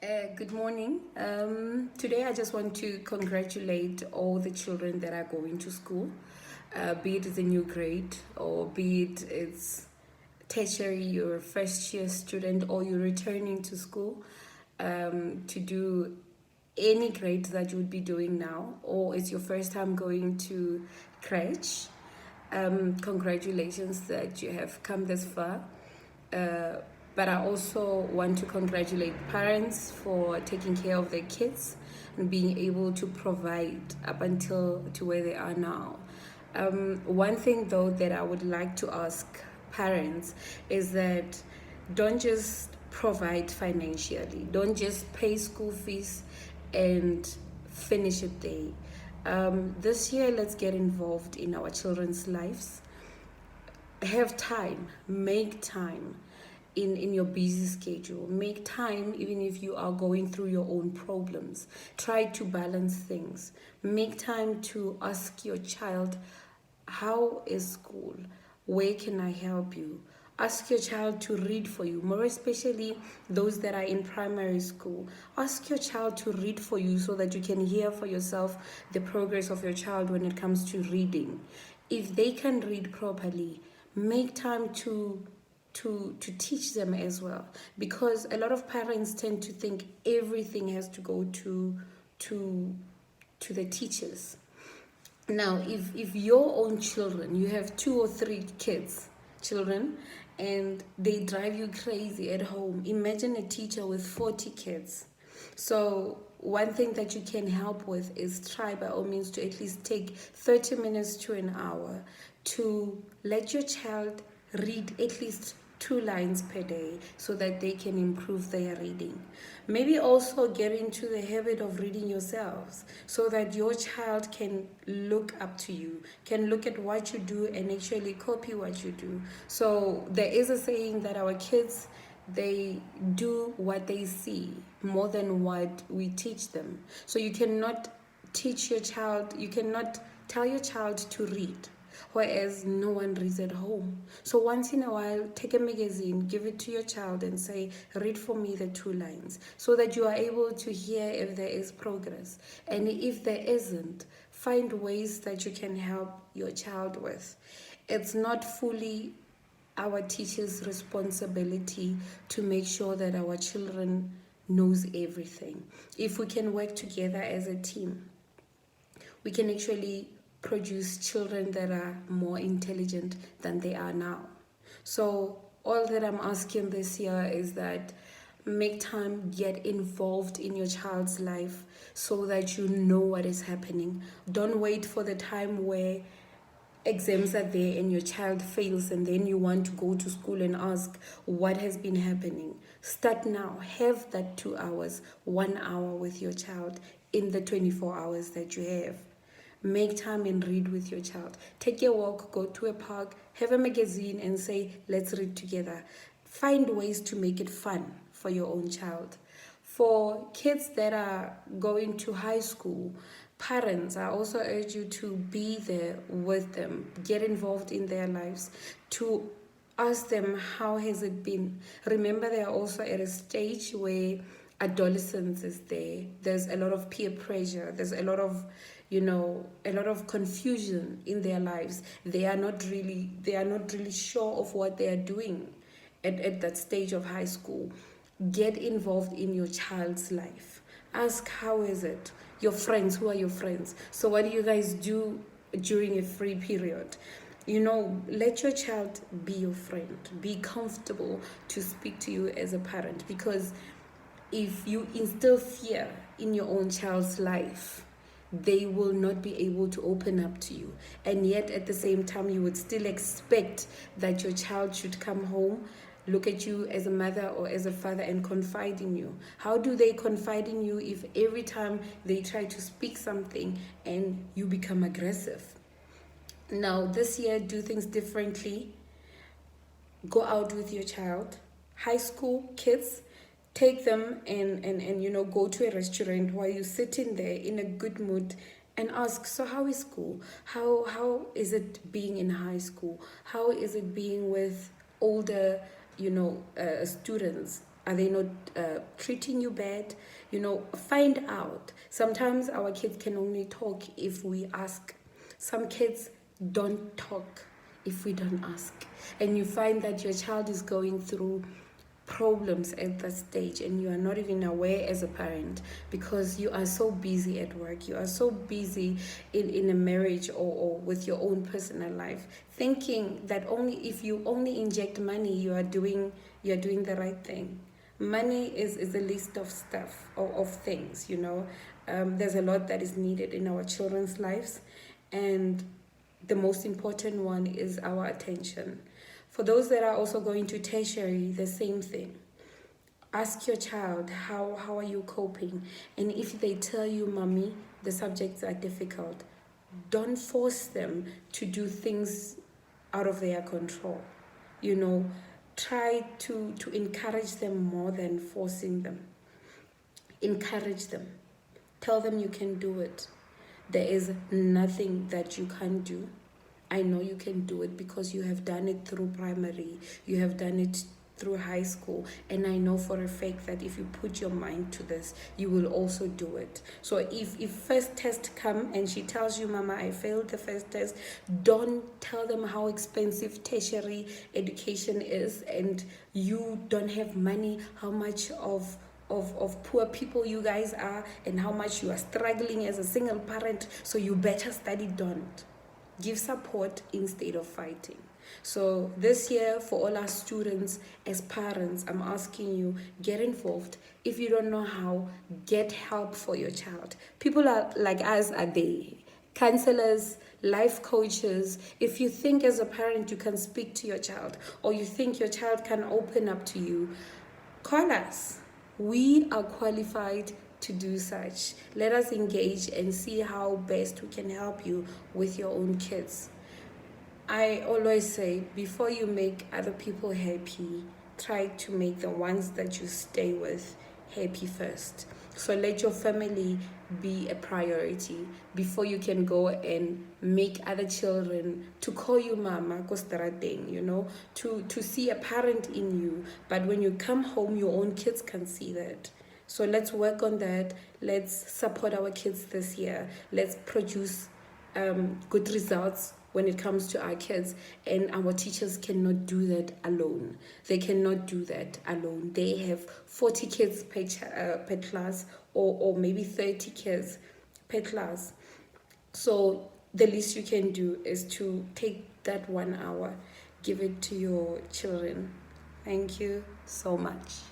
Good morning. Today, I just want to congratulate all the children that are going to school, be it the new grade or be it's tertiary, you're a first year student, or you're returning to school to do any grade that you would be doing now, or it's your first time going to crèche. Congratulations that you have come this far. But I also want to congratulate parents for taking care of their kids and being able to provide up until to where they are now. One thing though that I would like to ask parents is that don't just provide financially, don't just pay school fees and finish it there. This year, let's get involved in our children's lives. Have time, make time in your busy schedule. Make time even if you are going through your own problems. Try to balance things. Make time to ask your child, how is school? Where can I help you? Ask your child to read for you, more especially those that are in primary school. Ask your child to read for you so that you can hear for yourself the progress of your child when it comes to reading. If they can read properly, make time to teach them as well, because a lot of parents tend to think everything has to go to the teachers. Now, if your own children, you have 2 or 3 children, and they drive you crazy at home, imagine a teacher with 40 kids. So one thing that you can help with is try by all means to at least take 30 minutes to an hour to let your child read at least 2 lines per day so that they can improve their reading. Maybe also get into the habit of reading yourselves so that your child can look up to you, can look at what you do and actually copy what you do. So there is a saying that our kids, they do what they see more than what we teach them. So you cannot you cannot tell your child to read, whereas no one reads at home. So once in a while, take a magazine, give it to your child and say, read for me the 2 lines, so that you are able to hear if there is progress. And if there isn't, find ways that you can help your child with. It's not fully our teachers' responsibility to make sure that our children knows everything. If we can work together as a team, we can actually produce children that are more intelligent than they are now. So all that I'm asking this year is that make time, get involved in your child's life so that you know what is happening. Don't wait for the time where exams are there and your child fails and then you want to go to school and ask what has been happening. Start now. Have that 2 hours, 1 hour with your child in the 24 hours that you have. Make time and read with your child. Take a walk, go to a park, have a magazine and say, let's read together. Find ways to make it fun for your own child. For kids that are going to high school, parents, I also urge you to be there with them, get involved in their lives, to ask them how has it been. Remember, they are also at a stage where adolescence is there. There's a lot of peer pressure. There's a lot of a lot of confusion in their lives. They are not really sure of what they are doing at that stage of high school. Get involved in your child's life. Ask, how is it? Your friends, who are your friends? So what do you guys do during a free period? Let your child be your friend. Be comfortable to speak to you as a parent, because if you instill fear in your own child's life, they will not be able to open up to you. And yet at the same time, you would still expect that your child should come home, look at you as a mother or as a father and confide in you. How do they confide in you if every time they try to speak something and you become aggressive? Now this year, do things differently. Go out with your child. High school kids, take them and go to a restaurant while you're sitting there in a good mood and ask, so how is school? How is it being in high school? How is it being with older students? Are they not treating you bad? Find out. Sometimes our kids can only talk if we ask. Some kids don't talk if we don't ask. And you find that your child is going through problems at that stage and you are not even aware as a parent because you are so busy at work, you are so busy in a marriage or with your own personal life, thinking that only if you only inject money you are doing the right thing. Money is a list of stuff of things. There's a lot that is needed in our children's lives, and the most important one is our attention. For those that are also going to tertiary, the same thing. Ask your child, how are you coping? And if they tell you, mommy, the subjects are difficult, don't force them to do things out of their control. Try to encourage them more than forcing them. Encourage them. Tell them you can do it. There is nothing that you can't do. I know you can do it because you have done it through primary, you have done it through high school, and I know for a fact that if you put your mind to this, you will also do it. So if first test come and she tells you, mama, I failed the first test, don't tell them how expensive tertiary education is and you don't have money, how much of poor people you guys are, and how much you are struggling as a single parent, so you better study. Don't. Give support instead of fighting. So this year, for all our students, as parents, I'm asking you, get involved. If you don't know how, get help for your child. People like us are there. Counselors, life coaches. If you think as a parent you can speak to your child, or you think your child can open up to you, call us. We are qualified to do such. Let us engage and see how best we can help you with your own kids. I always say, before you make other people happy, try to make the ones that you stay with happy first. So let your family be a priority before you can go and make other children to call you mama, to see a parent in you. But when you come home, your own kids can see that. So let's work on that. Let's support our kids this year. Let's produce good results when it comes to our kids. And our teachers cannot do that alone. They cannot do that alone. They have 40 kids per class, or maybe 30 kids per class. So the least you can do is to take that 1 hour, give it to your children. Thank you so much.